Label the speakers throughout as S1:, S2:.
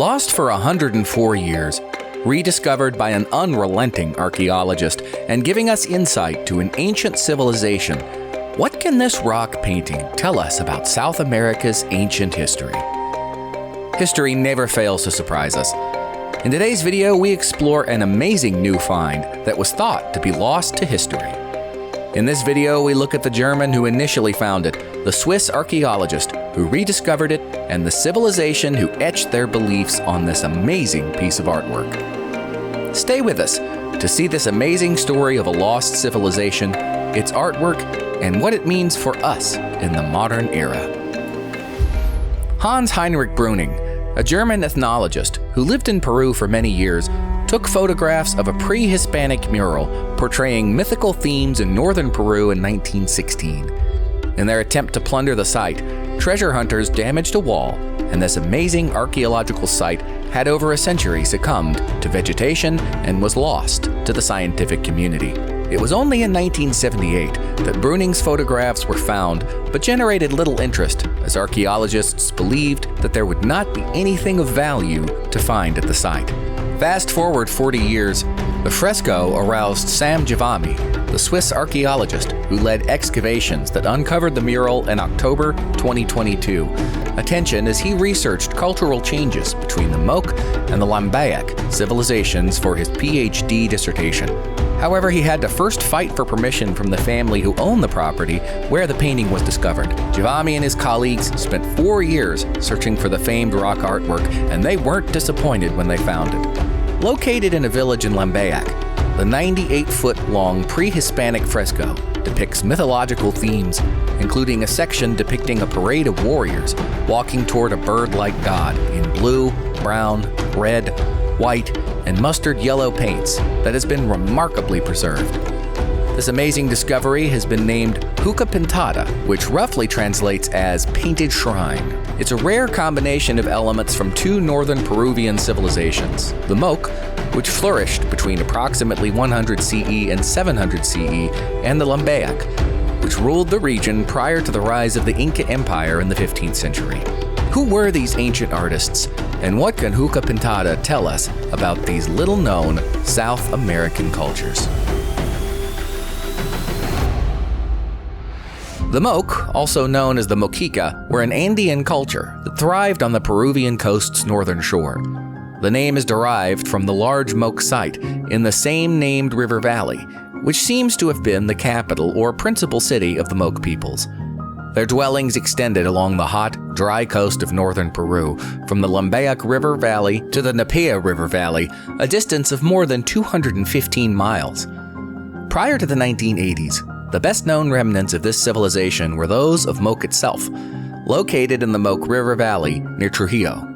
S1: Lost for 104 years, rediscovered by an unrelenting archeologist and giving us insight to an ancient civilization, what can this rock painting tell us about South America's ancient history? History never fails to surprise us. In today's video, we explore an amazing new find that was thought to be lost to history. In this video, we look at the German who initially found it, the Swiss archaeologist who rediscovered it, and the civilization who etched their beliefs on this amazing piece of artwork. Stay with us to see this amazing story of a lost civilization, its artwork, and what it means for us in the modern era. Hans Heinrich Brüning, a German ethnologist who lived in Peru for many years, took photographs of a pre-Hispanic mural portraying mythical themes in northern Peru in 1916. In their attempt to plunder the site, treasure hunters damaged a wall, and this amazing archaeological site had over a century succumbed to vegetation and was lost to the scientific community. It was only in 1978 that Brüning's photographs were found, but generated little interest as archaeologists believed that there would not be anything of value to find at the site. Fast forward 40 years, the fresco aroused Sam Giavami, the Swiss archaeologist who led excavations that uncovered the mural in October 2022, attention as he researched cultural changes between the Moche and the Lambayeque civilizations for his PhD dissertation. However, he had to first fight for permission from the family who owned the property where the painting was discovered. Giavami and his colleagues spent 4 years searching for the famed rock artwork, and they weren't disappointed when they found it. Located in a village in Lambayeque, the 98-foot-long pre-Hispanic fresco depicts mythological themes, including a section depicting a parade of warriors walking toward a bird-like god in blue, brown, red, white, and mustard yellow paints that has been remarkably preserved. This amazing discovery has been named Huca Pintada, which roughly translates as painted shrine. It's a rare combination of elements from two northern Peruvian civilizations, the Moche, which flourished between approximately 100 CE and 700 CE, and the Lambayeque, which ruled the region prior to the rise of the Inca Empire in the 15th century. Who were these ancient artists, and what can Huca Pintada tell us about these little-known South American cultures? The Moche, also known as the Mochica, were an Andean culture that thrived on the Peruvian coast's northern shore. The name is derived from the large Moche site in the same named river valley, which seems to have been the capital or principal city of the Moche peoples. Their dwellings extended along the hot, dry coast of northern Peru, from the Lambayeque River Valley to the Napia River Valley, a distance of more than 215 miles. Prior to the 1980s, the best-known remnants of this civilization were those of Moche itself, located in the Moche River Valley near Trujillo.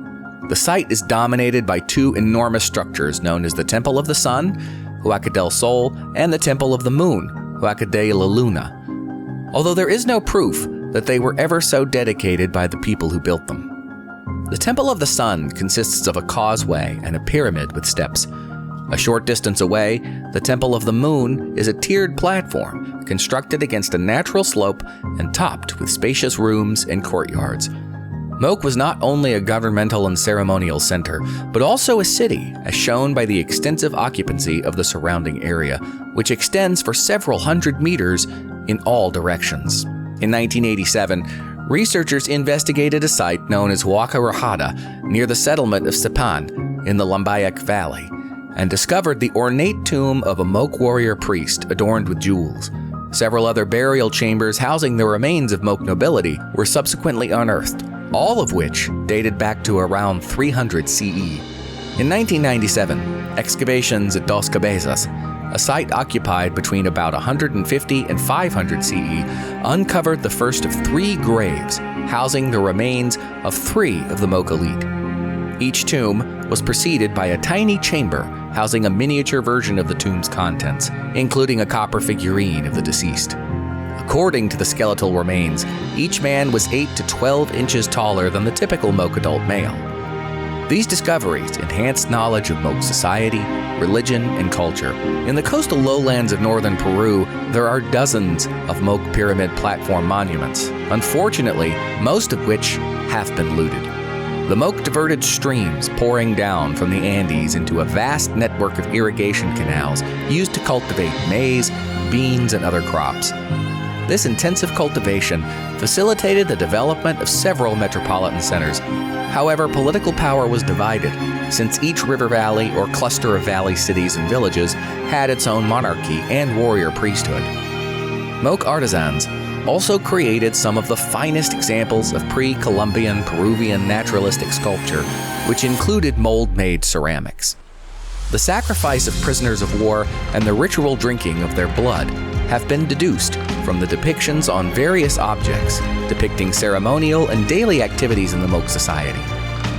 S1: The site is dominated by two enormous structures known as the Temple of the Sun, Huaca del Sol, and the Temple of the Moon, Huaca de la Luna, although there is no proof that they were ever so dedicated by the people who built them. The Temple of the Sun consists of a causeway and a pyramid with steps. A short distance away, the Temple of the Moon is a tiered platform constructed against a natural slope and topped with spacious rooms and courtyards. Moche was not only a governmental and ceremonial center, but also a city, as shown by the extensive occupancy of the surrounding area, which extends for several hundred meters in all directions. In 1987, researchers investigated a site known as Huaca Rajada near the settlement of Sepan in the Lambayeque Valley, and discovered the ornate tomb of a Moche warrior priest adorned with jewels. Several other burial chambers housing the remains of Moche nobility were subsequently unearthed, all of which dated back to around 300 CE. In 1997, excavations at Dos Cabezas, a site occupied between about 150 and 500 CE, uncovered the first of 3 graves housing the remains of 3 of the Moche elite. Each tomb was preceded by a tiny chamber housing a miniature version of the tomb's contents, including a copper figurine of the deceased. According to the skeletal remains, each man was 8 to 12 inches taller than the typical Moche adult male. These discoveries enhanced knowledge of Moche society, religion, and culture. In the coastal lowlands of northern Peru, there are dozens of Moche pyramid platform monuments, unfortunately, most of which have been looted. The Moche diverted streams pouring down from the Andes into a vast network of irrigation canals used to cultivate maize, beans, and other crops. This intensive cultivation facilitated the development of several metropolitan centers. However, political power was divided, since each river valley or cluster of valley cities and villages had its own monarchy and warrior priesthood. Moche artisans also created some of the finest examples of pre-Columbian Peruvian naturalistic sculpture, which included mold-made ceramics. The sacrifice of prisoners of war and the ritual drinking of their blood have been deduced from the depictions on various objects depicting ceremonial and daily activities in the Moche society.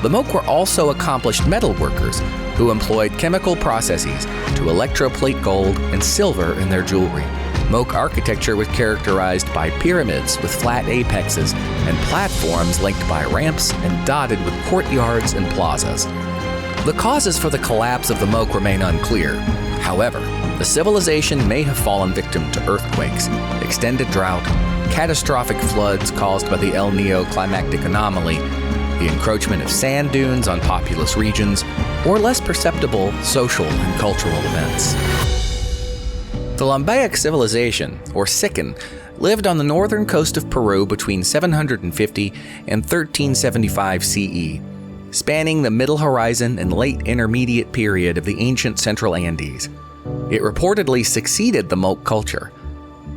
S1: The Moche were also accomplished metal workers who employed chemical processes to electroplate gold and silver in their jewelry. Moche architecture was characterized by pyramids with flat apexes and platforms linked by ramps and dotted with courtyards and plazas. The causes for the collapse of the Moche remain unclear. However, the civilization may have fallen victim to earthquakes, extended drought, catastrophic floods caused by the El Niño climactic anomaly, the encroachment of sand dunes on populous regions, or less perceptible social and cultural events. The Lambayeque civilization, or Sican, lived on the northern coast of Peru between 750 and 1375 CE, spanning the Middle Horizon and late Intermediate period of the ancient Central Andes. It reportedly succeeded the Moche culture.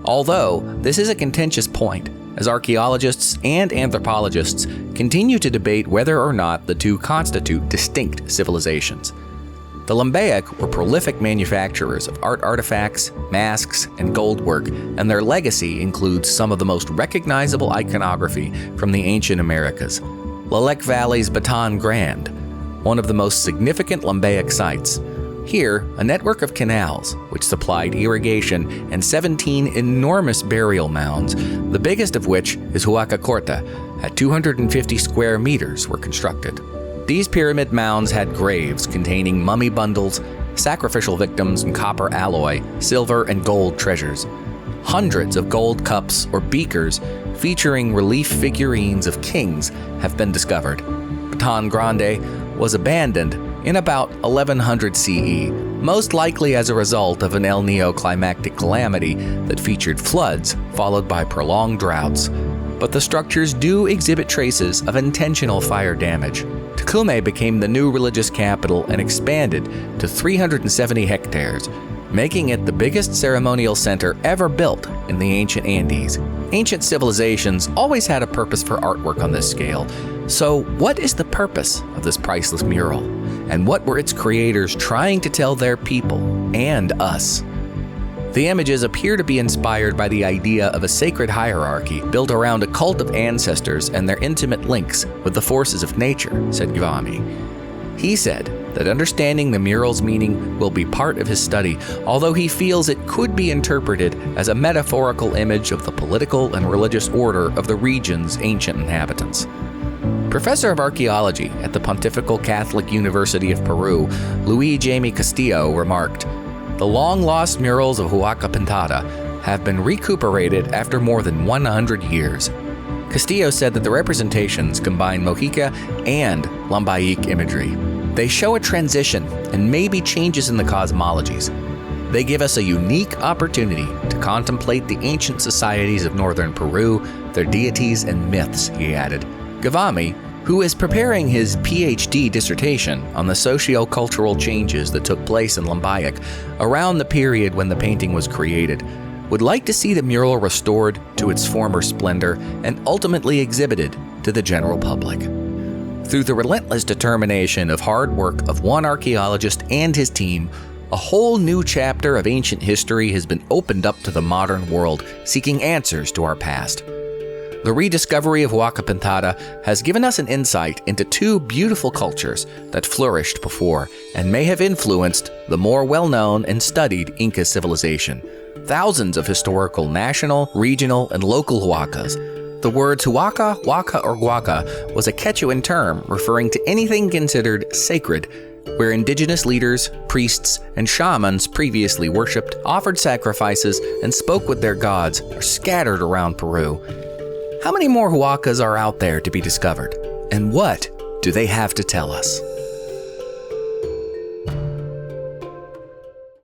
S1: Although this is a contentious point, as archaeologists and anthropologists continue to debate whether or not the two constitute distinct civilizations. The Lambayeque were prolific manufacturers of art artifacts, masks, and gold work, and their legacy includes some of the most recognizable iconography from the ancient Americas. Lalec Valley's Baton Grande, one of the most significant Lambayeque sites. Here, a network of canals, which supplied irrigation, and 17 enormous burial mounds, the biggest of which is Huaca Corta, at 250 square meters, were constructed. These pyramid mounds had graves containing mummy bundles, sacrificial victims, and copper alloy, silver, and gold treasures. Hundreds of gold cups or beakers featuring relief figurines of kings have been discovered. Baton Grande was abandoned in about 1100 CE, most likely as a result of an El Niño climactic calamity that featured floods followed by prolonged droughts. But the structures do exhibit traces of intentional fire damage. Tucumé became the new religious capital and expanded to 370 hectares, making it the biggest ceremonial center ever built in the ancient Andes. Ancient civilizations always had a purpose for artwork on this scale. So what is the purpose of this priceless mural? And what were its creators trying to tell their people and us? The images appear to be inspired by the idea of a sacred hierarchy built around a cult of ancestors and their intimate links with the forces of nature, said Givami. He said that understanding the mural's meaning will be part of his study, although he feels it could be interpreted as a metaphorical image of the political and religious order of the region's ancient inhabitants. Professor of Archaeology at the Pontifical Catholic University of Peru, Luis Jaime Castillo, remarked, "The long-lost murals of Huaca Pintada have been recuperated after more than 100 years." Castillo said that the representations combine Mojica and Lambayeque imagery. They show a transition and maybe changes in the cosmologies. They give us a unique opportunity to contemplate the ancient societies of northern Peru, their deities and myths, he added. Givami, who is preparing his PhD dissertation on the socio-cultural changes that took place in Lambayeque around the period when the painting was created, would like to see the mural restored to its former splendor and ultimately exhibited to the general public. Through the relentless determination of hard work of one archaeologist and his team, a whole new chapter of ancient history has been opened up to the modern world, seeking answers to our past. The rediscovery of Huaca Pintada has given us an insight into two beautiful cultures that flourished before and may have influenced the more well-known and studied Inca civilization. Thousands of historical national, regional, and local huacas. The words huaca, huaca, or guaca was a Quechuan term referring to anything considered sacred, where indigenous leaders, priests, and shamans previously worshipped, offered sacrifices, and spoke with their gods are scattered around Peru. How many more huacas are out there to be discovered? And what do they have to tell us?